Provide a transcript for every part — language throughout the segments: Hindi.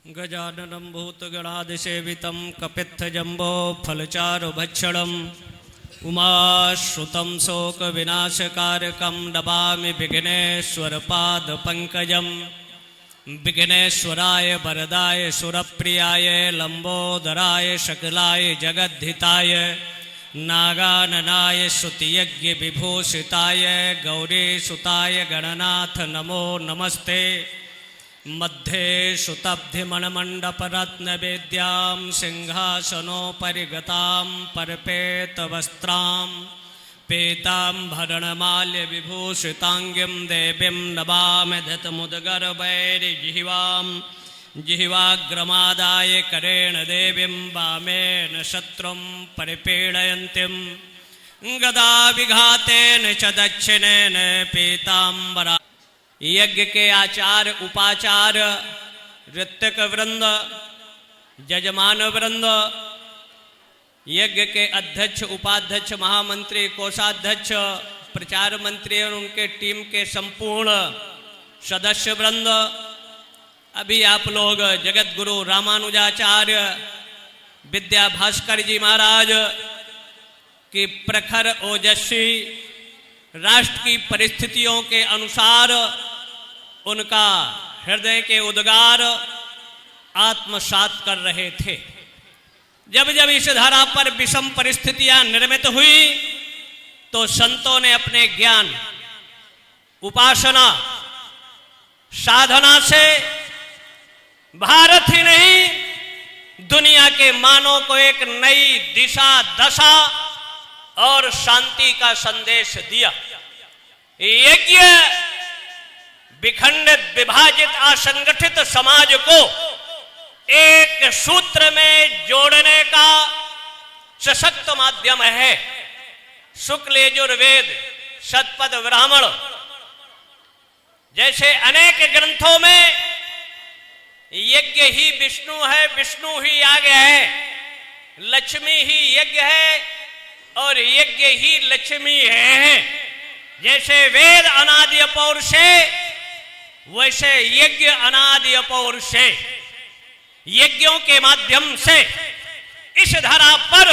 गजाननं भूतगणादिसेवितं कपित्थजम्बो फलचारुभक्षणम् उमाश्रुतं शोकविनाशकारकं नमामि विघ्नेश्वरपादपङ्कजं। विघ्नेश्वराय वरदाय सुरप्रियाय लम्बोदराय शकलाय जगद्धिताय नागाननाय श्रुतियज्ञविभूषिताय गौरीसुताय गणनाथ नमो नमस्ते। मध्ये सुतब्धिमणमण्डपरत्नवेद्यां सिंहासनोपरिगतां परपेतवस्त्रां पीताम्बरणमाल्यविभूषिताङ्गीं देवीं नमामि धृतमुदगर्भैर्जिह्वां जिह्वाग्रमादाय करेण देवीं वामेन शत्रुं परिपीडयन्तीं गदाविघातेन च दक्षिणेन पीताम्बरा। यज्ञ के आचार्य उपाचार्य ऋत्विक वृंद जजमान वृंद यज्ञ के अध्यक्ष उपाध्यक्ष महामंत्री कोषाध्यक्ष प्रचार मंत्री और उनके टीम के संपूर्ण सदस्य वृंद, अभी आप लोग जगत गुरु रामानुजाचार्य विद्या भास्कर जी महाराज की प्रखर ओजस्वी राष्ट्र की परिस्थितियों के अनुसार उनका हृदय के उद्गार आत्मसात कर रहे थे। जब जब इस धरा पर विषम परिस्थितियां निर्मित हुई तो संतों ने अपने ज्ञान उपासना साधना से भारत ही नहीं दुनिया के मानव को एक नई दिशा दशा और शांति का संदेश दिया। यज्ञ विखंडित विभाजित असंगठित समाज को एक सूत्र में जोड़ने का सशक्त माध्यम है। शुक्ल यजुर्वेद शतपथ ब्राह्मण जैसे अनेक ग्रंथों में यज्ञ ही विष्णु है, विष्णु ही याग है, लक्ष्मी ही यज्ञ है और यज्ञ ही लक्ष्मी है। जैसे वेद अनादि अपौरुष है वैसे यज्ञ अनादि अपौरुष है। यज्ञों के माध्यम से इस धरा पर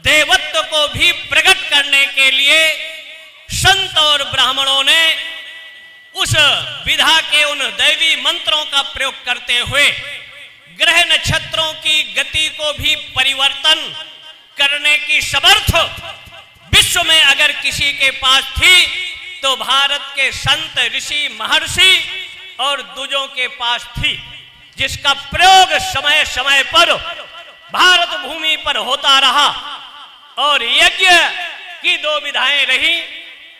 देवत्व को भी प्रकट करने के लिए संत और ब्राह्मणों ने उस विधा के उन दैवी मंत्रों का प्रयोग करते हुए ग्रह नक्षत्रों की गति को भी परिवर्तन करने की समर्थ विश्व में अगर किसी के पास थी तो भारत के संत ऋषि महर्षि और दुजों के पास थी, जिसका प्रयोग समय समय पर भारत भूमि पर होता रहा। और यज्ञ की दो विधाएं रही,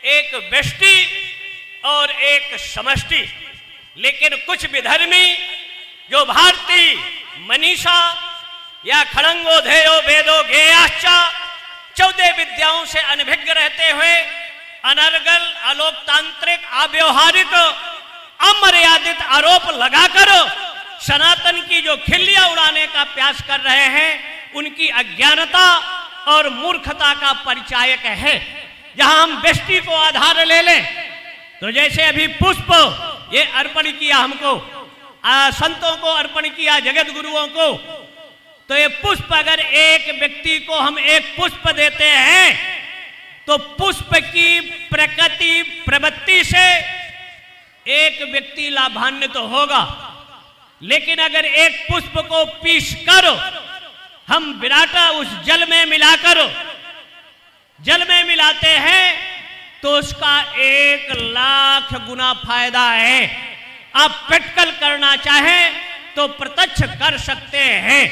एक व्यष्टि और एक समष्टि। लेकिन कुछ विधर्मी जो भारतीय मनीषा या खड़ंगो धेयो वेदो गेयाश्चा 14 विद्याओं से अनभिज्ञ रहते हुए अनर्गल अलोकतांत्रिक अव्यवहारिक अमर्यादित आरोप लगाकर सनातन की जो खिल्लियां उड़ाने का प्रयास कर रहे हैं, उनकी अज्ञानता और मूर्खता का परिचायक है। जहां हम व्यष्टि को आधार ले लें तो जैसे अभी पुष्प ये अर्पण किया हमको, संतों को अर्पण किया, जगत गुरुओं को, तो ये पुष्प अगर एक व्यक्ति को हम एक पुष्प देते हैं तो पुष्प की प्रकृति प्रवृत्ति से एक व्यक्ति लाभान्वित तो होगा। लेकिन अगर एक पुष्प को पीस कर हम विराटा उस जल में मिलाते हैं तो उसका 1,00,000 गुना फायदा है। आप प्रैक्टिकल करना चाहें तो प्रत्यक्ष कर सकते हैं।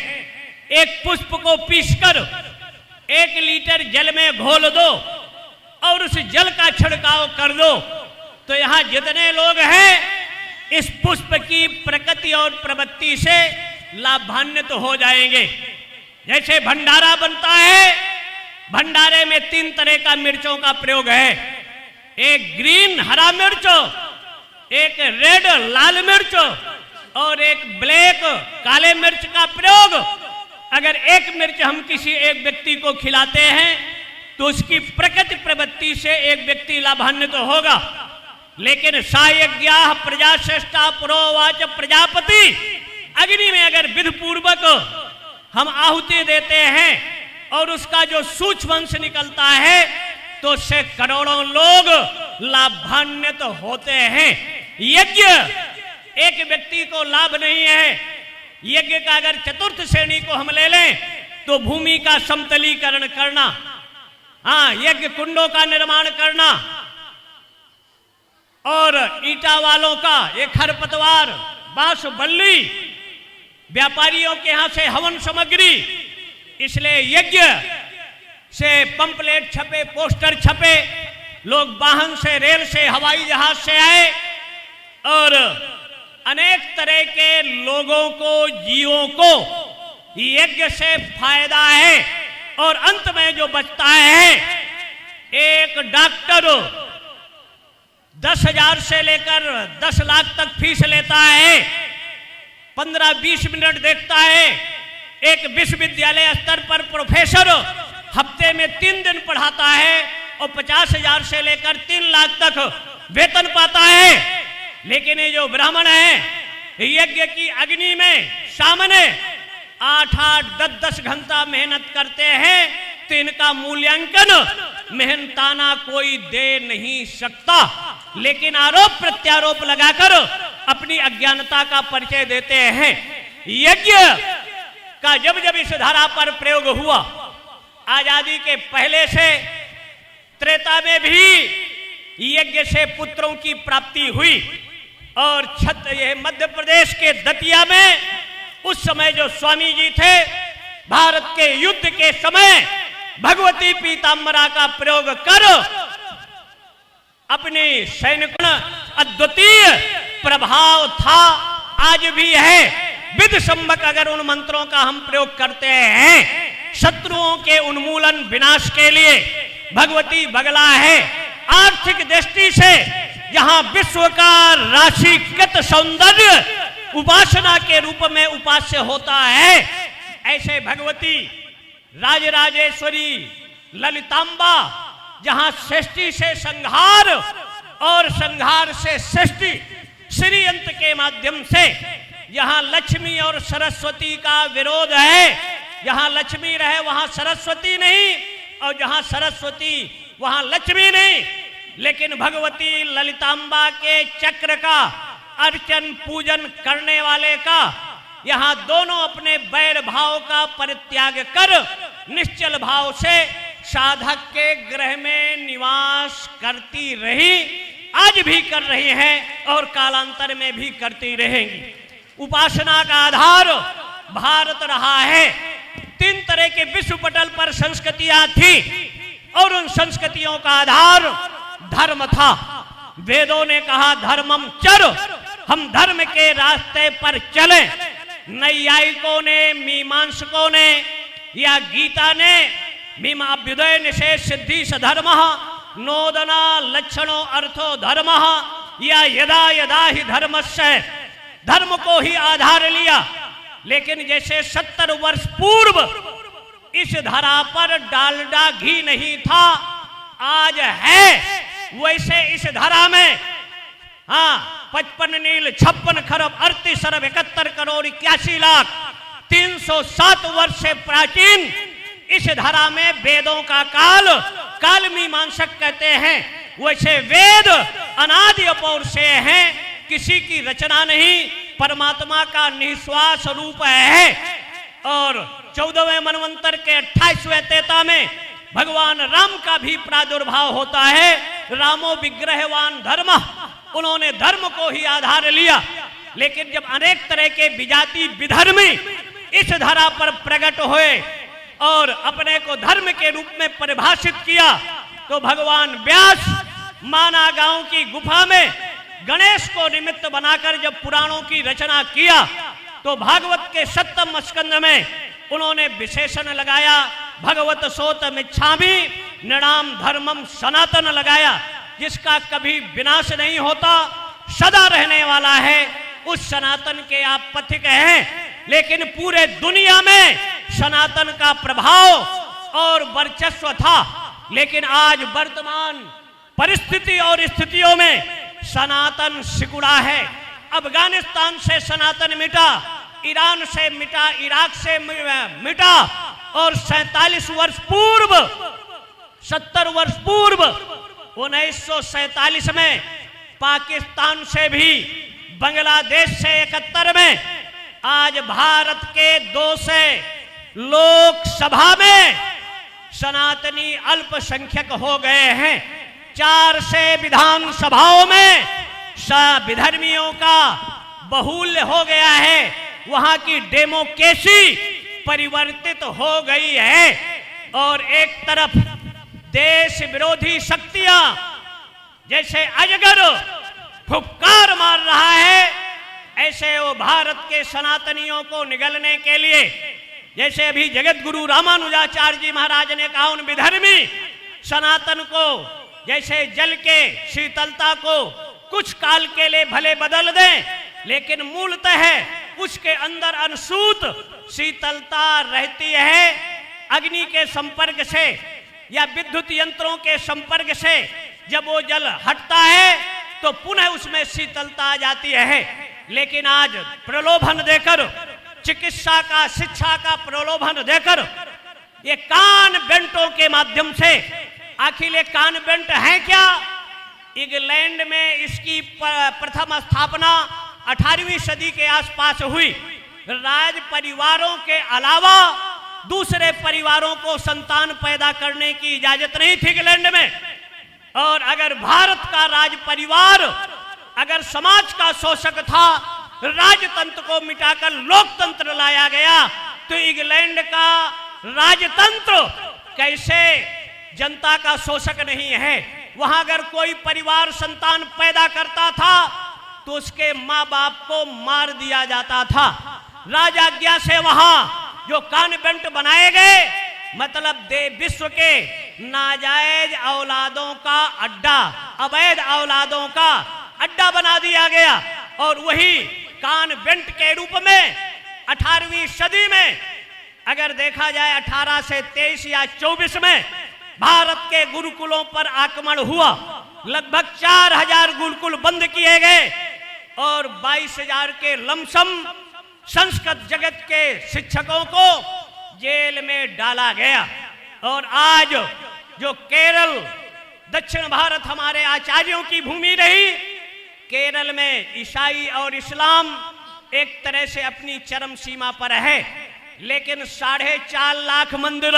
एक पुष्प को पीसकर 1 लीटर जल में घोल दो और उस जल का छिड़काव कर दो तो यहां जितने लोग हैं इस पुष्प की प्रकृति और प्रवृत्ति से लाभान्वित हो जाएंगे। जैसे भंडारा बनता है, भंडारे में 3 तरह का मिर्चों का प्रयोग है, एक ग्रीन हरा मिर्च, एक रेड लाल मिर्च और एक ब्लैक काले मिर्च का प्रयोग। अगर एक मिर्च हम किसी एक व्यक्ति को खिलाते हैं तो उसकी प्रकृति प्रवृत्ति से एक व्यक्ति लाभान्वित तो होगा। लेकिन सायज्ञा प्रजा श्रेष्ठा पुरोवाच प्रजापति अग्नि में अगर विधि पूर्वक हम आहुति देते हैं और उसका जो सूक्ष्म अंश निकलता है तो उससे करोड़ों लोग लाभान्वित होते हैं। यज्ञ एक व्यक्ति को लाभ नहीं है। यज्ञ का अगर चतुर्थ श्रेणी को हम ले लें तो भूमि का समतलीकरण करना, यज्ञ कुंडों का निर्माण करना और ईटा वालों का ये खरपतवार, बांस, बल्ली, व्यापारियों के यहां से हवन सामग्री। इसलिए यज्ञ से पंपलेट छपे, पोस्टर छपे, लोग वाहन से, रेल से, हवाई जहाज से आए और अनेक तरह के लोगों को, जीवों को यज्ञ से फायदा है। और अंत में जो बचता है, एक डॉक्टर 10,000 से लेकर 10 लाख तक फीस लेता है, 15-20 मिनट देखता है। एक विश्वविद्यालय स्तर पर प्रोफेसर हफ्ते में 3 दिन पढ़ाता है और 50,000 से लेकर 3 लाख तक वेतन पाता है। लेकिन ये जो ब्राह्मण है यज्ञ की अग्नि में सामने 8-8, 10-10 घंटा मेहनत करते हैं तो इनका मूल्यांकन मेहनताना कोई दे नहीं सकता। लेकिन आरोप प्रत्यारोप लगाकर अपनी अज्ञानता का परिचय देते हैं। यज्ञ का जब जब इस धारा पर प्रयोग हुआ, आजादी के पहले से त्रेता में भी यज्ञ से पुत्रों की प्राप्ति हुई। और यह मध्य प्रदेश के दतिया में उस समय जो स्वामी जी थे, भारत के युद्ध के समय भगवती पीताम्बरा का प्रयोग कर अपनी सैनिकों अद्वितीय प्रभाव था, आज भी है। विधि सम्मक अगर उन मंत्रों का हम प्रयोग करते हैं शत्रुओं के उन्मूलन विनाश के लिए, भगवती बगला है। आर्थिक दृष्टि से जहां विश्व का राशिकृत सौंदर्य उपासना के रूप में उपास्य होता है, ऐसे भगवती राजराजेश्वरी ललितांबा जहां सृष्टि से संहार और संहार से सृष्टि श्रीयंत्र के माध्यम से, जहां लक्ष्मी और सरस्वती का विरोध है, जहां लक्ष्मी रहे वहां सरस्वती नहीं और जहां सरस्वती वहां लक्ष्मी नहीं। लेकिन भगवती ललितांबा के चक्र का अर्चन पूजन करने वाले का यहां दोनों अपने बैर भाव का परित्याग कर निश्चल भाव से साधक के गृह में निवास करती रही, आज भी कर रही हैं और कालांतर में भी करती रहेंगी। उपासना का आधार भारत रहा है। 3 तरह के विश्व पटल पर संस्कृतियां थी और उन संस्कृतियों का आधार धर्म था। वेदों ने कहा धर्मम चर, हम धर्म के रास्ते पर चले। नैयायिकों ने, मीमांसकों ने या गीता ने मीमाभ्युदय निषेध सिद्धि सधर्म नोदना लक्षणों अर्थो धर्म या यदा यदा ही धर्मस्य, धर्म को ही आधार लिया। लेकिन जैसे 70 वर्ष पूर्व इस धरा पर डालडा घी नहीं था, आज है, वैसे इस धरा में 55 नील 56 खरब 38 अरब 71 करोड़ 81 लाख 307 वर्ष से प्राचीन इस धरा में वेदों का काल, काल मीमांसक कहते हैं। वैसे वेद अनादि अपौर से हैं, किसी की रचना नहीं, परमात्मा का निःश्वास रूप है। और 14वें मनवंतर के 28वें तेता में भगवान राम का भी प्रादुर्भाव होता है। रामो विग्रहवान धर्म, उन्होंने धर्म को ही आधार लिया। लेकिन जब अनेक तरह के विजाति विधर्मी इस धरा पर प्रकट हुए और अपने को धर्म के रूप में परिभाषित किया, तो भगवान व्यास माना गांव की गुफा में गणेश को निमित्त बनाकर जब पुराणों की रचना किया, तो भागवत के 7वें स्कंद में उन्होंने विशेषण लगाया भगवत सोत मिच्छामि नृणाम धर्मम सनातन लगाया, जिसका कभी विनाश नहीं होता, सदा रहने वाला है। उस सनातन के आप पथिक हैं। लेकिन पूरे दुनिया में सनातन का प्रभाव और वर्चस्व था। लेकिन आज वर्तमान परिस्थिति और स्थितियों में सनातन सिकुड़ा है। अफगानिस्तान से सनातन मिटा, ईरान से मिटा, इराक से मिटा, और 47 वर्ष पूर्व, 70 वर्ष पूर्व 1947 में पाकिस्तान से भी, बांग्लादेश से 71 में, आज भारत के 2 से लोकसभा में सनातनी अल्पसंख्यक हो गए हैं। 4 से विधानसभाओं में विधर्मियों का बहुल्य हो गया है। वहां की डेमोक्रेसी परिवर्तित हो गई है और एक तरफ देश विरोधी शक्तियां जैसे अजगर फुफकार मार रहा है, ऐसे वो भारत के सनातनियों को निगलने के लिए, जैसे अभी जगत गुरु रामानुजाचार्य जी महाराज ने कहा, उन विधर्मी सनातन को जैसे जल के शीतलता को कुछ काल के लिए भले बदल दें, लेकिन मूलतः उसके अंदर अनसूत शीतलता रहती है। अग्नि के संपर्क से या विद्युत यंत्रों के संपर्क से जब वो जल हटता है तो पुनः उसमें शीतलता आ जाती है। लेकिन आज प्रलोभन देकर, चिकित्सा का, शिक्षा का प्रलोभन देकर, ये कॉन्वेंटों के माध्यम से, आखिर ये कॉन्वेंट है क्या? इंग्लैंड में इसकी प्रथम स्थापना 18वीं सदी के आसपास हुई। राज परिवारों के अलावा दूसरे परिवारों को संतान पैदा करने की इजाजत नहीं थी इंग्लैंड में। और अगर भारत का राज परिवार अगर समाज का शोषक था, राजतंत्र को मिटाकर लोकतंत्र लाया गया, तो इंग्लैंड का राजतंत्र कैसे जनता का शोषक नहीं है? वहां अगर कोई परिवार संतान पैदा करता था तो उसके माँ बाप को मार दिया जाता था। राजाज्ञा से वहां जो कॉन्वेंट बनाए गए, मतलब विश्व के नाजायज औलादों का अड्डा, अवैध औलादों का अड्डा बना दिया गया। और वही कॉन्वेंट के रूप में 18वीं सदी में अगर देखा जाए 18 से 23 या 24 में भारत के गुरुकुलों पर आक्रमण हुआ। लगभग 4000 गुरुकुल बंद किए गए और 22,000 के लमसम संस्कृत जगत के शिक्षकों को जेल में डाला गया। और आज जो केरल, दक्षिण भारत हमारे आचार्यों की भूमि रही, केरल में ईसाई और इस्लाम एक तरह से अपनी चरम सीमा पर है। लेकिन 4.5 लाख मंदिर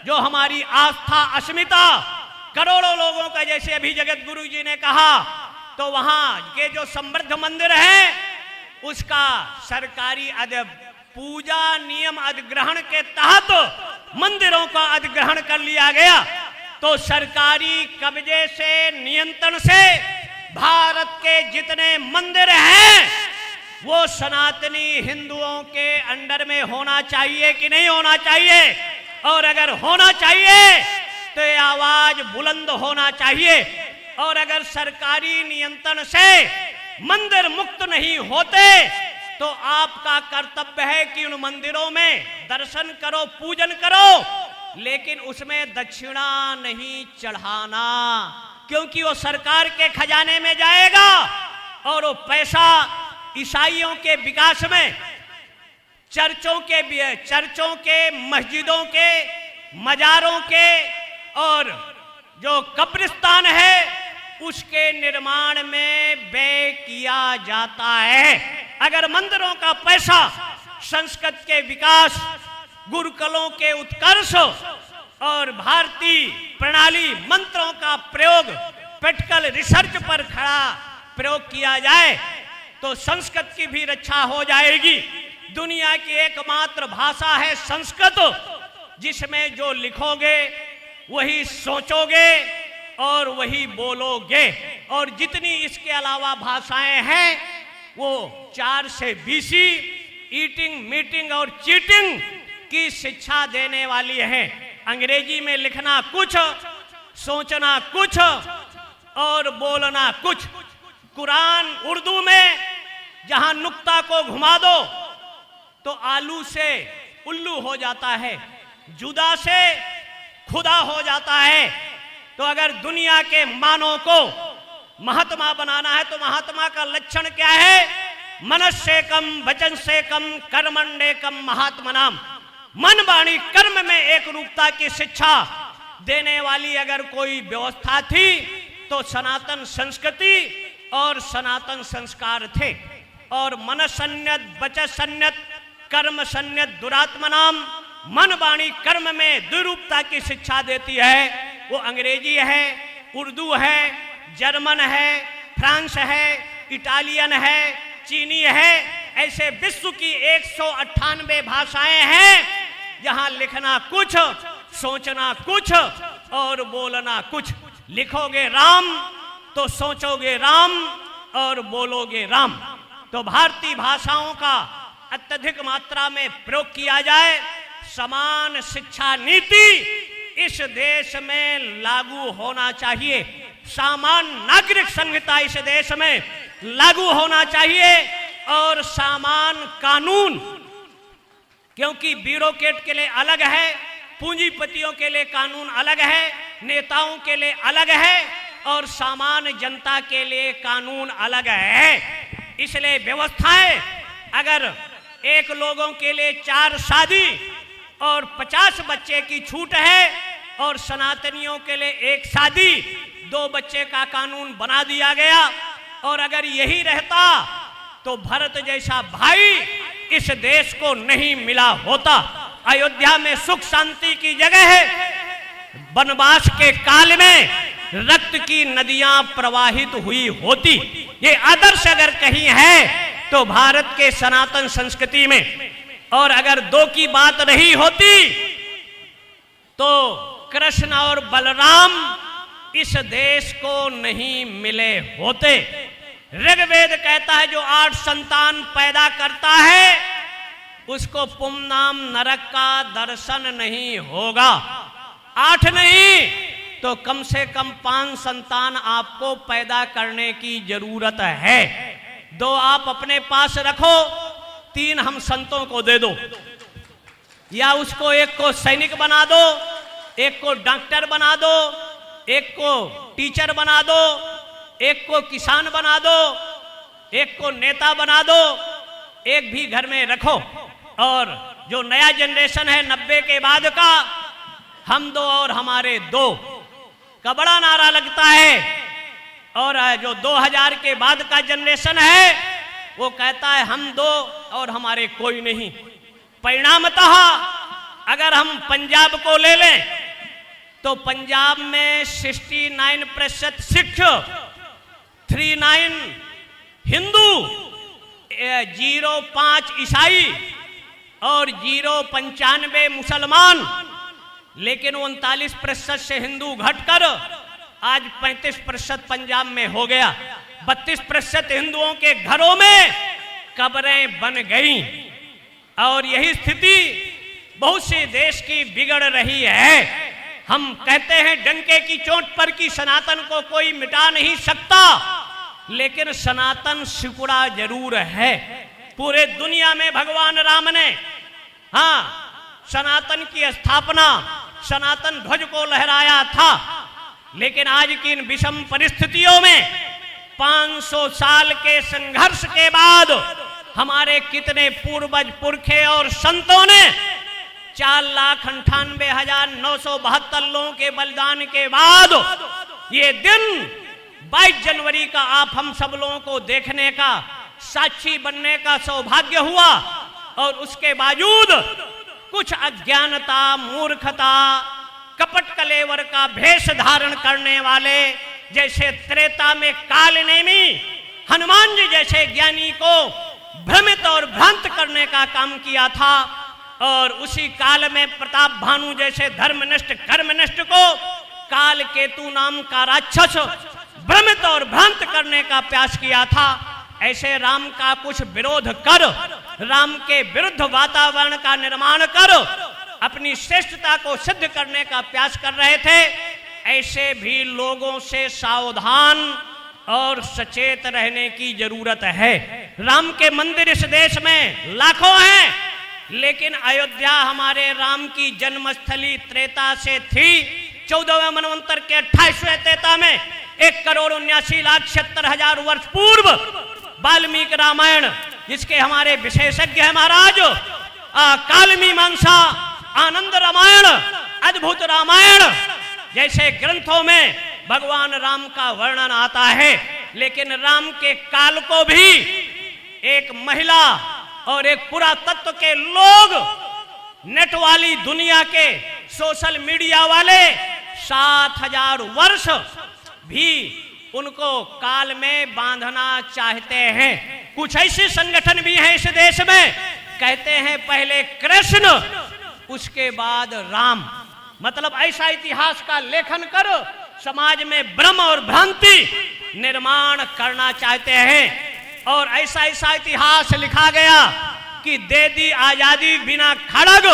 जो हमारी आस्था, अस्मिता, करोड़ों लोगों का, जैसे अभी जगत गुरु जी ने कहा, तो वहां के जो समृद्ध मंदिर है उसका सरकारी पूजा नियम अधिग्रहण के तहत मंदिरों का अधिग्रहण कर लिया गया। तो सरकारी कब्जे से, नियंत्रण से भारत के जितने मंदिर हैं वो सनातनी हिंदुओं के अंडर में होना चाहिए कि नहीं होना चाहिए? और अगर होना चाहिए तो ये आवाज बुलंद होना चाहिए। और अगर सरकारी नियंत्रण से मंदिर मुक्त नहीं होते तो आपका कर्तव्य है कि उन मंदिरों में दर्शन करो, पूजन करो, लेकिन उसमें दक्षिणा नहीं चढ़ाना, क्योंकि वो सरकार के खजाने में जाएगा और वो पैसा ईसाइयों के विकास में, चर्चों के, मस्जिदों के, मजारों के और जो कब्रिस्तान है उसके निर्माण में व्यय किया जाता है। अगर मंदिरों का पैसा संस्कृत के विकास, गुरुकुलों के उत्कर्ष और भारतीय प्रणाली मंत्रों का प्रयोग, प्रैक्टिकल रिसर्च पर खड़ा प्रयोग किया जाए तो संस्कृत की भी रक्षा हो जाएगी। दुनिया की एकमात्र भाषा है संस्कृत, जिसमें जो लिखोगे वही सोचोगे और वही बोलोगे। और जितनी इसके अलावा भाषाएं हैं वो 4 से 20 ईटिंग, मीटिंग और चीटिंग की शिक्षा देने वाली है। अंग्रेजी में लिखना कुछ, सोचना कुछ और बोलना कुछ। कुरान उर्दू में जहां नुक्ता को घुमा दो तो आलू से उल्लू हो जाता है, जुदा से खुदा हो जाता है। तो अगर दुनिया के मानव को महात्मा बनाना है तो महात्मा का लक्षण क्या है? मनस्येकम वचनसेकम कर्मण्येकम महात्मनाम। मन वाणी कर्म में एक रूपता की शिक्षा देने वाली अगर कोई व्यवस्था थी तो सनातन संस्कृति और सनातन संस्कार थे। और मन संयत वचन संयत कर्म संयत दुरात्मनाम, मन वाणी कर्म में द्विरूपता की शिक्षा देती है। वो अंग्रेजी है, उर्दू है, जर्मन है, फ्रांस है, इटालियन है, चीनी है। ऐसे विश्व की 198 भाषाएं हैं जहां लिखना कुछ, सोचना कुछ और बोलना कुछ। लिखोगे राम तो सोचोगे राम और बोलोगे राम। तो भारतीय भाषाओं का अत्यधिक मात्रा में प्रयोग किया जाए। समान शिक्षा नीति इस देश में लागू होना चाहिए। सामान्य नागरिक संहिता इस देश में लागू होना चाहिए। और सामान्य कानून, क्योंकि ब्यूरोक्रेट के लिए अलग है, पूंजीपतियों के लिए कानून अलग है, नेताओं के लिए अलग है और सामान्य जनता के लिए कानून अलग है। इसलिए व्यवस्थाएं, अगर एक लोगों के लिए 4 शादी और 50 बच्चे की छूट है और सनातनियों के लिए 1 शादी 2 बच्चे का कानून बना दिया गया, और अगर यही रहता तो भरत जैसा भाई इस देश को नहीं मिला होता। अयोध्या में सुख शांति की जगह है, वनवास के काल में रक्त की नदियां प्रवाहित हुई होती। ये आदर्श अगर कहीं है तो भारत के सनातन संस्कृति में। और अगर 2 की बात नहीं होती तो कृष्ण और बलराम इस देश को नहीं मिले होते। ऋग्वेद कहता है जो 8 संतान पैदा करता है उसको पुंनाम नरक का दर्शन नहीं होगा। 8 नहीं तो कम से कम 5 संतान आपको पैदा करने की जरूरत है। 2 आप अपने पास रखो, 3 हम संतों को दे दो, या उसको एक को सैनिक बना दो, एक को डॉक्टर बना दो, एक को टीचर बना दो, एक को किसान बना दो, एक को नेता बना दो, एक भी घर में रखो। और जो नया जनरेशन है 90 के बाद का, हम 2 और हमारे 2 का बड़ा नारा लगता है। और जो 2000 के बाद का जनरेशन है वो कहता है हम 2 और हमारे कोई नहीं। परिणामतः अगर हम पंजाब को ले लें तो पंजाब में 69% सिख, 39 हिंदू, 0.5 ईसाई और 0.95 मुसलमान। लेकिन 39% से हिंदू घटकर आज 35% पंजाब में हो गया। 32% हिंदुओं के घरों में कब्रें बन गई। और यही स्थिति बहुत से देश की बिगड़ रही है। हम कहते हैं डंके की चोट पर कि सनातन को कोई मिटा नहीं सकता, लेकिन सनातन सिकुड़ा जरूर है। पूरे दुनिया में भगवान राम ने सनातन की स्थापना, सनातन ध्वज को लहराया था। लेकिन आज की इन विषम परिस्थितियों में 500 साल के संघर्ष के बाद हमारे कितने पूर्वज पुरखे और संतों ने 4,98,972 लोगों के बलिदान के बाद ये दिन 22 जनवरी का आप हम सब लोगों को देखने का, साक्षी बनने का सौभाग्य हुआ। और उसके बावजूद कुछ अज्ञानता, मूर्खता, कपट कलेवर का भेष धारण करने वाले, जैसे त्रेता में कालनेमी हनुमान जी जैसे ज्ञानी को भ्रमित और भ्रांत करने का काम किया था, और उसी काल में प्रताप भानु जैसे धर्मनिष्ठ कर्मनिष्ठ को काल केतु नाम का राक्षस भ्रमित और भ्रांत करने का प्रयास किया था। ऐसे राम का कुछ विरोध कर, राम के विरुद्ध वातावरण का निर्माण कर अपनी श्रेष्ठता को सिद्ध करने का प्रयास कर रहे थे। ऐसे भी लोगों से सावधान और सचेत रहने की जरूरत है। राम के मंदिर इस देश में लाखों हैं, लेकिन अयोध्या हमारे राम की जन्मस्थली त्रेता से थी। 14वें मनवंतर के 28वें त्रेता में 1,79,76,000 वर्ष पूर्व वाल्मीकि रामायण जिसके हमारे विशेषज्ञ हैं महाराज, काल मीमांसा, आनंद रामायण, अद्भुत रामायण जैसे ग्रंथों में भगवान राम का वर्णन आता है। लेकिन राम के काल को भी एक महिला और एक पुरातत्व के लोग, नेट वाली दुनिया के सोशल मीडिया वाले 7000 वर्ष भी उनको काल में बांधना चाहते हैं। कुछ ऐसे संगठन भी हैं इस देश में, कहते हैं पहले कृष्ण उसके बाद राम। मतलब ऐसा इतिहास का लेखन कर समाज में भ्रम और भ्रांति निर्माण करना चाहते हैं। और ऐसा ऐसा इतिहास लिखा गया कि दे दी आजादी बिना खड़ग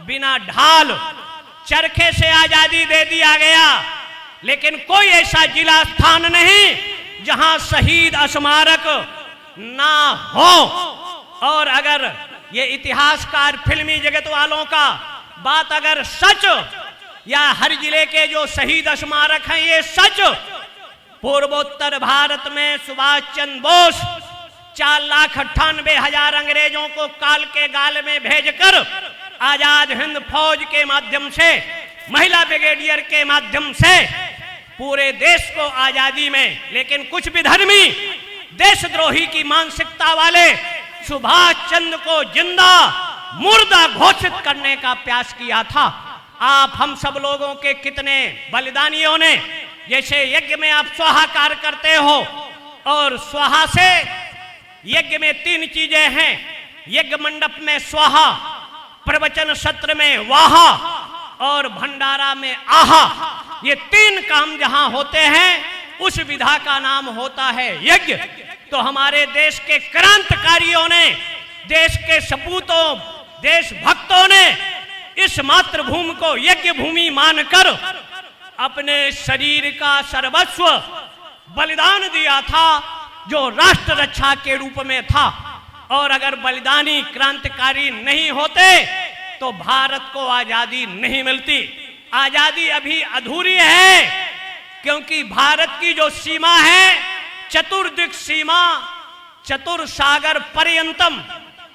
बिना ढाल, चरखे से आजादी दे दिया गया। लेकिन कोई ऐसा जिला स्थान नहीं जहां शहीद स्मारक ना हो। और अगर ये इतिहासकार फिल्मी जगत वालों का बात अगर सच, या हर जिले के जो शहीद स्मारक हैं ये सच, पूर्वोत्तर भारत में सुभाष चंद्र बोस 4,98,000 अंग्रेजों को काल के गाल में भेजकर आजाद हिंद फौज के माध्यम से, महिला ब्रिगेडियर के माध्यम से पूरे देश को आजादी में, लेकिन कुछ विधर्मी देशद्रोही की मानसिकता वाले सुभाष चंद्र को जिंदा मुर्दा घोषित करने का प्रयास किया था। आप हम सब लोगों के कितने बलिदानियों ने, जैसे यज्ञ में आप स्वाहाकार करते हो, और स्वाहा से यज्ञ में 3 चीजें हैं। यज्ञ मंडप में स्वाहा, प्रवचन सत्र में वाहा और भंडारा में आहा। ये 3 काम जहां होते हैं उस विधा का नाम होता है यज्ञ। तो हमारे देश के क्रांतिकारियों ने, देश के सपूतों, देशभक्तों ने इस मातृभूमि को यज्ञ भूमि मानकर अपने शरीर का सर्वस्व बलिदान दिया था, जो राष्ट्र रक्षा के रूप में था। और अगर बलिदानी क्रांतिकारी नहीं होते तो भारत को आजादी नहीं मिलती। आजादी अभी अधूरी है, क्योंकि भारत की जो सीमा है, चतुर्दिक सीमा, चतुर्सागर पर्यंतम,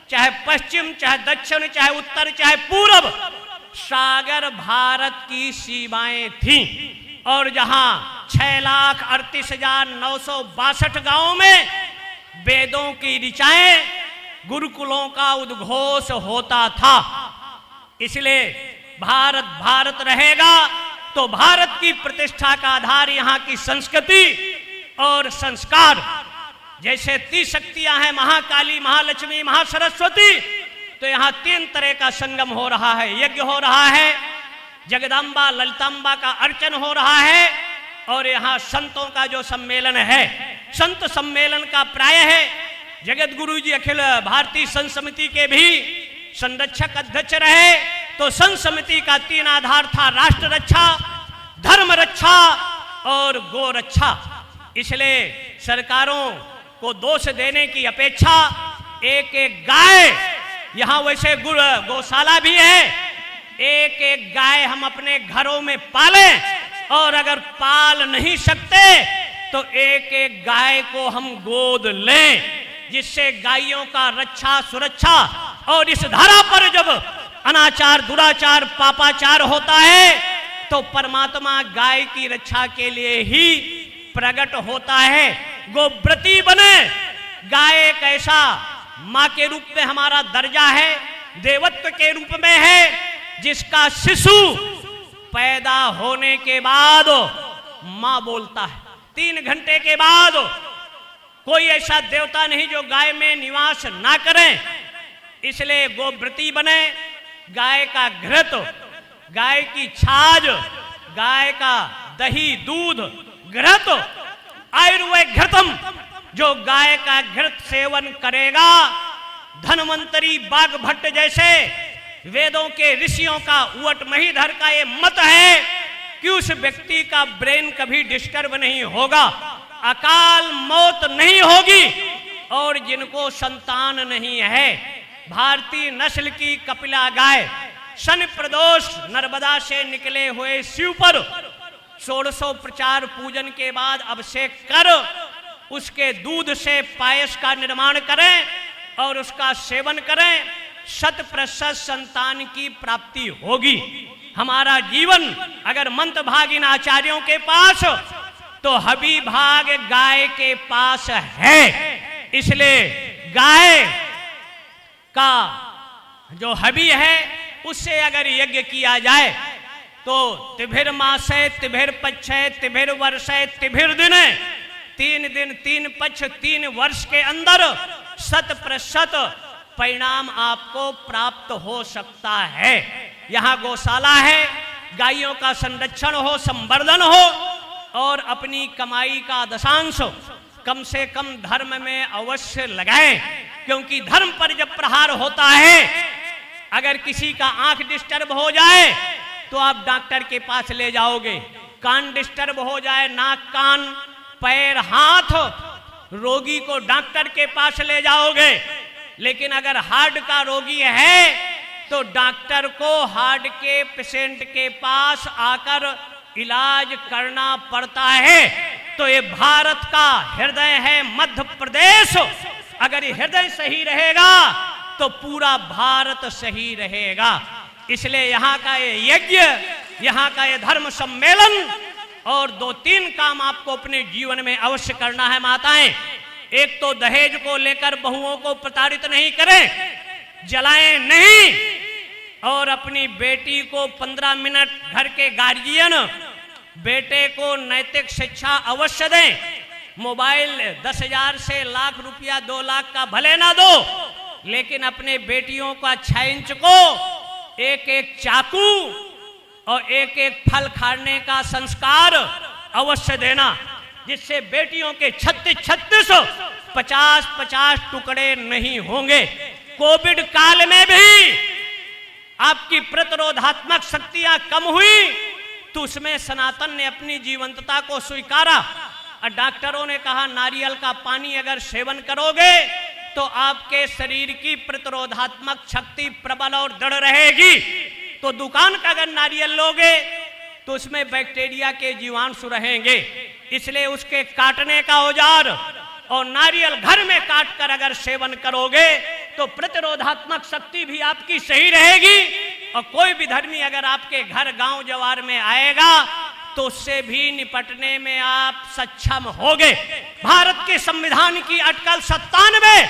चाहे पश्चिम, चाहे दक्षिण, चाहे उत्तर, चाहे पूर्व, सागर भारत की सीमाएं थीं। और जहां 6,38,962 गांवों में वेदों की ऋचाएं, गुरुकुलों का उद्घोष होता था। इसलिए भारत भारत रहेगा तो भारत की प्रतिष्ठा का आधार यहाँ की संस्कृति और संस्कार। जैसे 30 शक्तियां हैं, महाकाली, महालक्ष्मी, महासरस्वती, तो यहाँ 3 तरह का संगम हो रहा है। यज्ञ हो रहा है, जगदम्बा ललितांबा का अर्चन हो रहा है, और यहाँ संतों का जो सम्मेलन है, संत सम्मेलन का प्राय है। जगत गुरु जी अखिल भारतीय संत समिति के भी संरक्षक अध्यक्ष रहे। तो संत समिति का 3 आधार था, राष्ट्र रक्षा, धर्म रक्षा और गो रक्षा। इसलिए सरकारों को दोष देने की अपेक्षा एक एक गाय, यहाँ वैसे गौशाला भी है, एक एक गाय हम अपने घरों में पालें, और अगर पाल नहीं सकते तो एक एक गाय को हम गोद लें, जिससे गायों का रक्षा सुरक्षा। और इस धरा पर जब अनाचार, दुराचार, पापाचार होता है तो परमात्मा गाय की रक्षा के लिए ही प्रकट होता है। गोव्रती बने। गाय एक ऐसा माँ के रूप में हमारा दर्जा है, देवत्व के रूप में है, जिसका शिशु पैदा होने के बाद माँ बोलता है। 3 घंटे के बाद कोई ऐसा देवता नहीं जो गाय में निवास ना करें। इसलिए गोव्रती बने। गाय का घृत, गाय की छाछ, गाय का दही, दूध, घृत, आयुर्वेद घृतम, जो गाय का घृत सेवन करेगा, धन्वंतरी बाघभट्ट जैसे वेदों के ऋषियों का, उवट महीधर का ये मत है कि उस व्यक्ति का ब्रेन कभी डिस्टर्ब नहीं होगा, अकाल मौत नहीं होगी। और जिनको संतान नहीं है, भारतीय नस्ल की कपिला गाय, शन प्रदोष नर्मदा से निकले हुए शिव पर 1600 प्रचार पूजन के बाद अभिषेक कर उसके दूध से पायस का निर्माण करें और उसका सेवन करें, 100% संतान की प्राप्ति होगी। हमारा जीवन अगर मंत्र भाग इन आचार्यों के पास तो हबी भाग गाय के पास है। इसलिए गाय का जो हबी है उससे अगर यज्ञ किया जाए तो तिभिर मासे तिभिर पक्षे तिभिर वर्षे तिभिर दिने, 3 दिन 3 पक्ष 3 वर्ष के अंदर 100% परिणाम आपको प्राप्त हो सकता है। यहाँ गौशाला है, गायों का संरक्षण हो, संवर्धन हो और अपनी कमाई का दशांश कम से कम धर्म में अवश्य लगाएं, क्योंकि धर्म पर जब प्रहार होता है, अगर किसी का आंख डिस्टर्ब हो जाए तो आप डॉक्टर के पास ले जाओगे, कान डिस्टर्ब हो जाए, नाक कान पैर हाथ, रोगी को डॉक्टर के पास ले जाओगे। लेकिन अगर हार्ट का रोगी है तो डॉक्टर को हार्ट के पेशेंट के पास आकर इलाज करना पड़ता है। तो ये भारत का हृदय है मध्य प्रदेश, अगर ये हृदय सही रहेगा तो पूरा भारत सही रहेगा। इसलिए यहाँ का ये यज्ञ, यहाँ का ये धर्म सम्मेलन और 2-3 काम आपको अपने जीवन में अवश्य करना है माताएं। एक तो दहेज को लेकर बहुओं को प्रताड़ित नहीं करें, जलाएं नहीं, और अपनी बेटी को 15 मिनट घर के गार्जियन बेटे को नैतिक शिक्षा अवश्य दें। मोबाइल 10,000 से लाख रुपया 2 लाख का भले ना दो, लेकिन अपने बेटियों का 6 इंच को एक चाकू और एक फल खाने का संस्कार अवश्य देना, जिससे बेटियों के 36 50 टुकड़े नहीं होंगे। कोविड काल में भी आपकी प्रतिरोधात्मक शक्तियां कम हुई तो उसमें सनातन ने अपनी जीवंतता को स्वीकारा और डॉक्टरों ने कहा नारियल का पानी अगर सेवन करोगे तो आपके शरीर की प्रतिरोधात्मक शक्ति प्रबल और दृढ़ रहेगी। तो दुकान का अगर नारियल लोगे तो उसमें बैक्टीरिया के जीवाणु रहेंगे, इसलिए उसके काटने का औजार और नारियल घर में काट कर अगर सेवन करोगे तो प्रतिरोधात्मक शक्ति भी आपकी सही रहेगी। और कोई भी धर्मी अगर आपके घर गांव जवार में आएगा तो उससे भी निपटने में आप सक्षम होगे। भारत के संविधान की अटकल 97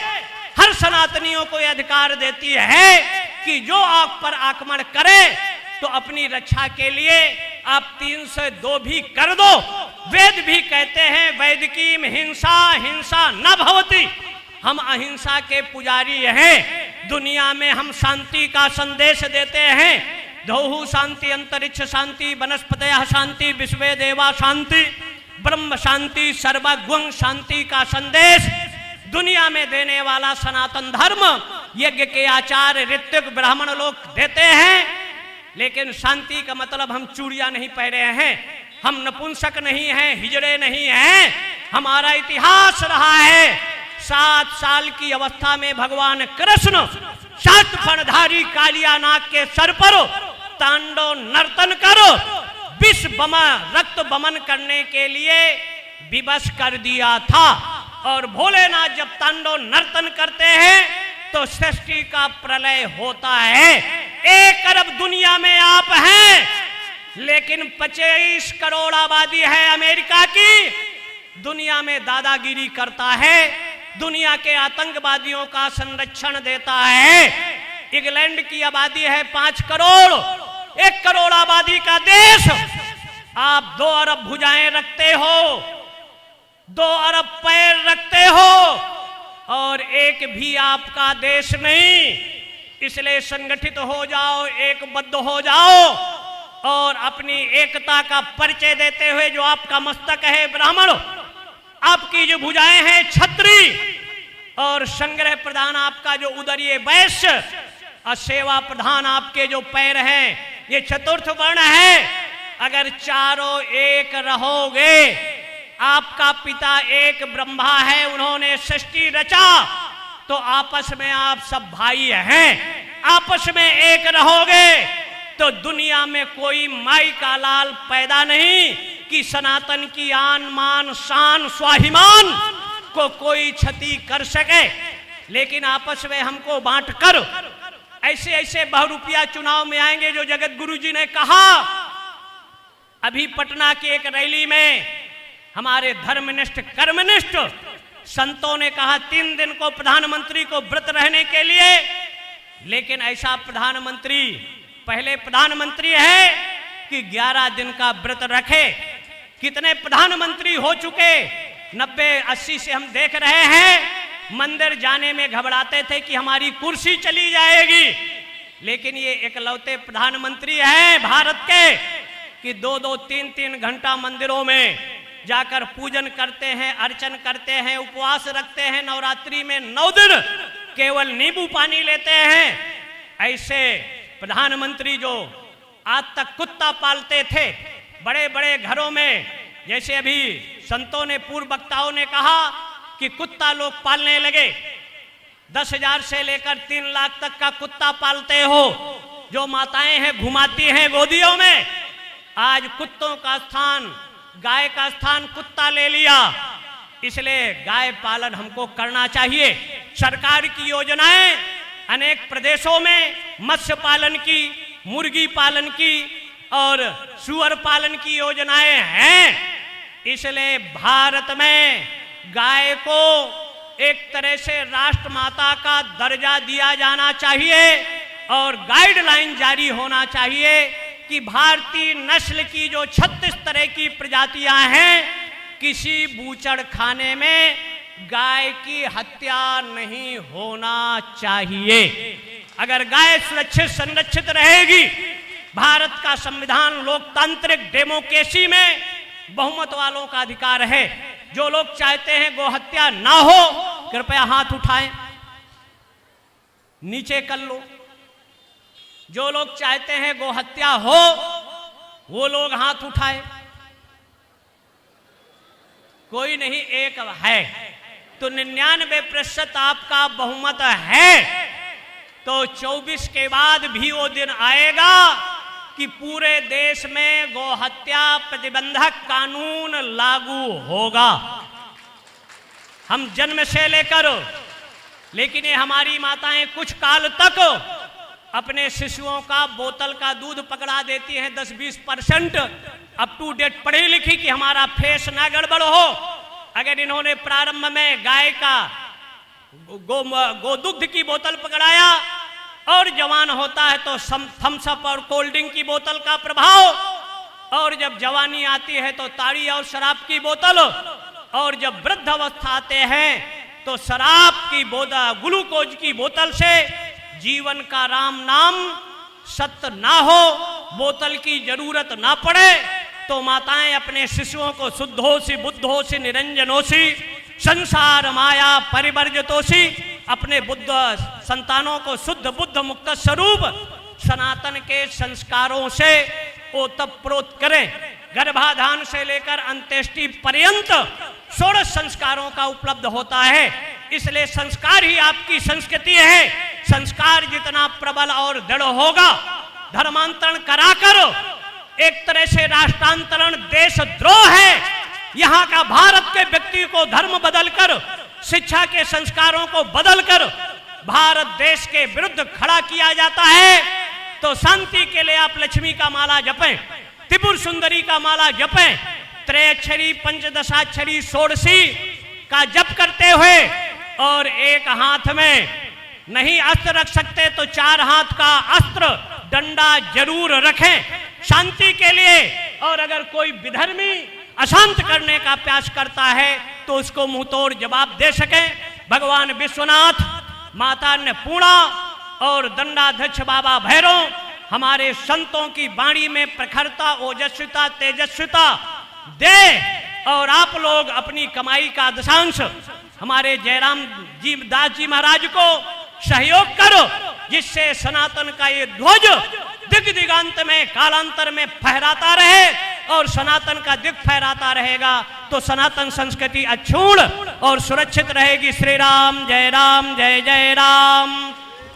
हर सनातनियों को यह अधिकार देती है कि जो आप पर आक्रमण करे तो अपनी रक्षा के लिए आप 302 भी कर दो। वेद भी कहते हैं वैदिकीम हिंसा हिंसा न भवति, हम अहिंसा के पुजारी हैं। दुनिया में हम शांति का संदेश देते हैं। धौहु शांति अंतरिक्ष शांति वनस्पतयः शांति विश्वे देवा शांति ब्रह्म शांति सर्वगुण शांति का संदेश दुनिया में देने वाला सनातन धर्म यज्ञ के आचार्य ऋत्विक ब्राह्मण लोग देते हैं। लेकिन शांति का मतलब हम चूड़ियां नहीं पहने हैं, हम नपुंसक नहीं हैं, हिजड़े नहीं हैं। हमारा इतिहास रहा है 7 साल की अवस्था में भगवान कृष्ण 7 फणधारी कालिया नाग के सर पर तांडव नर्तन करो विष रक्त बमन करने के लिए विवश कर दिया था। और भोलेनाथ जब तांडव नर्तन करते हैं तो सृष्टि का प्रलय होता है। 1 अरब दुनिया में आप हैं, लेकिन 25 करोड़ आबादी है अमेरिका की, दुनिया में दादागिरी करता है, दुनिया के आतंकवादियों का संरक्षण देता है। इंग्लैंड की आबादी है 5 करोड़, 1 करोड़ आबादी का देश, आप 2 अरब भुजाएं रखते हो, 2 अरब पैर रखते हो और एक भी आपका देश नहीं। इसलिए संगठित हो जाओ, एकबद्ध हो जाओ और अपनी एकता का परिचय देते हुए जो आपका मस्तक है ब्राह्मण, आपकी जो भुजाएं हैं छत्री और संग्रह प्रधान आपका जो उदरीय वैश्य और सेवा प्रधान आपके जो पैर हैं ये चतुर्थ वर्ण है। अगर चारों एक रहोगे, आपका पिता एक ब्रह्मा है, उन्होंने सृष्टि रचा, तो आपस में आप सब भाई हैं। आपस में एक रहोगे तो दुनिया में कोई माई का लाल पैदा नहीं कि सनातन की आन मान शान स्वाभिमान उसको कोई क्षति कर सके, लेकिन आपस में हमको बांट कर ऐसे ऐसे बहुरूपिया चुनाव में आएंगे। जो जगत गुरु जी ने कहा, अभी पटना की एक रैली में हमारे धर्मनिष्ठ कर्मनिष्ठ संतों ने कहा 3 दिन को प्रधानमंत्री को व्रत रहने के लिए, लेकिन ऐसा प्रधानमंत्री पहले प्रधानमंत्री है कि 11 दिन का व्रत रखे। कितने प्रधानमंत्री हो चुके, 90-80 से हम देख रहे हैं, मंदिर जाने में घबराते थे कि हमारी कुर्सी चली जाएगी, लेकिन ये एकलौते प्रधानमंत्री हैं भारत के कि 2-2, 3-3 घंटा मंदिरों में जाकर पूजन करते हैं, अर्चन करते हैं, उपवास रखते हैं, नवरात्रि में 9 दिन केवल नींबू पानी लेते हैं। ऐसे प्रधानमंत्री जो आज तक कुत्ता पालते थे बड़े बड़े घरों में, जैसे अभी संतों ने, पूर्व वक्ताओं ने कहा कि कुत्ता लोग पालने लगे, 10,000 से लेकर 3 लाख तक का कुत्ता पालते हो, जो माताएं हैं घुमाती हैं गोदियों में। आज कुत्तों का स्थान, गाय का स्थान कुत्ता ले लिया, इसलिए गाय पालन हमको करना चाहिए। सरकार की योजनाएं अनेक प्रदेशों में मत्स्य पालन की, मुर्गी पालन की और सुअर पालन की योजनाएं हैं। इसलिए भारत में गाय को एक तरह से राष्ट्रमाता का दर्जा दिया जाना चाहिए और गाइडलाइन जारी होना चाहिए कि भारतीय नस्ल की जो 36 तरह की प्रजातियां हैं, किसी बूचड़ खाने में गाय की हत्या नहीं होना चाहिए। अगर गाय सुरक्षित संरक्षित रहेगी, भारत का संविधान लोकतांत्रिक डेमोक्रेसी में बहुमत वालों का अधिकार है। जो लोग चाहते हैं गौ हत्या ना हो, कृपया हाथ उठाएं, नीचे कर लो। जो लोग चाहते हैं गौ हत्या हो, वो लोग हाथ उठाएं। कोई नहीं, एक है, तो 99% आपका बहुमत है। तो 24 के बाद भी वो दिन आएगा कि पूरे देश में गौ हत्या प्रतिबंधक कानून लागू होगा। हम जन्म से लेकर, लेकिन ये हमारी माताएं कुछ काल तक अपने शिशुओं का बोतल का दूध पकड़ा देती हैं 10-20% अप टू डेट पढ़ी लिखी कि हमारा फेस ना गड़बड़ हो। अगर इन्होंने प्रारंभ में गाय का गोदुग्ध की बोतल पकड़ाया और जवान होता है तो थम्स अप और कोल्ड ड्रिंक की बोतल का प्रभाव, और जब जवानी आती है तो ताड़ी और शराब की बोतल, और जब वृद्ध अवस्था आते हैं तो शराब की बोतल, ग्लूकोज की बोतल से जीवन का राम नाम सत्य ना हो, बोतल की जरूरत ना पड़े, तो माताएं अपने शिशुओं को शुद्धोसी बुद्धोसी निरंजनोसी संसार माया परिवर्जितोसी, अपने बुद्ध संतानों को शुद्ध बुद्ध मुक्त स्वरूप सनातन के संस्कारों से ओतप्रोत करें। गर्भाधान से लेकर अंत्येष्टि पर्यंत 16 संस्कारों का उपलब्ध होता है। इसलिए संस्कार ही आपकी संस्कृति है। संस्कार जितना प्रबल और दृढ़ होगा, धर्मांतरण कराकर एक तरह से राष्ट्रांतरण देशद्रोह है। यहाँ का भारत के व्यक्ति को धर्म बदलकर, शिक्षा के संस्कारों को बदलकर भारत देश के विरुद्ध खड़ा किया जाता है। तो शांति के लिए आप लक्ष्मी का माला जपें, त्रिपुर सुंदरी का माला जपें, त्रयक्षरी पंचदशाक्षरी षोडशी का जप करते हुए, और एक हाथ में नहीं अस्त्र रख सकते तो 4 हाथ का अस्त्र डंडा जरूर रखें शांति के लिए। और अगर कोई विधर्मी अशांत करने का प्रयास करता है तो उसको मुंहतोड़ जवाब दे सके। भगवान विश्वनाथ, माता अन्नपूर्णा और दंडाध्यक्ष बाबा भैरव हमारे संतों की वाणी में प्रखरता, ओजस्विता, तेजस्विता दे, और आप लोग अपनी कमाई का दशांश हमारे जयराम जी दास जी महाराज को सहयोग करो, जिससे सनातन का ये ध्वज दिग दिगांत में कालांतर में फहराता रहे, और सनातन का दिग फहराता रहेगा तो सनातन संस्कृति अक्षुण्ण और सुरक्षित रहेगी। श्री राम जय राम, जय जय राम।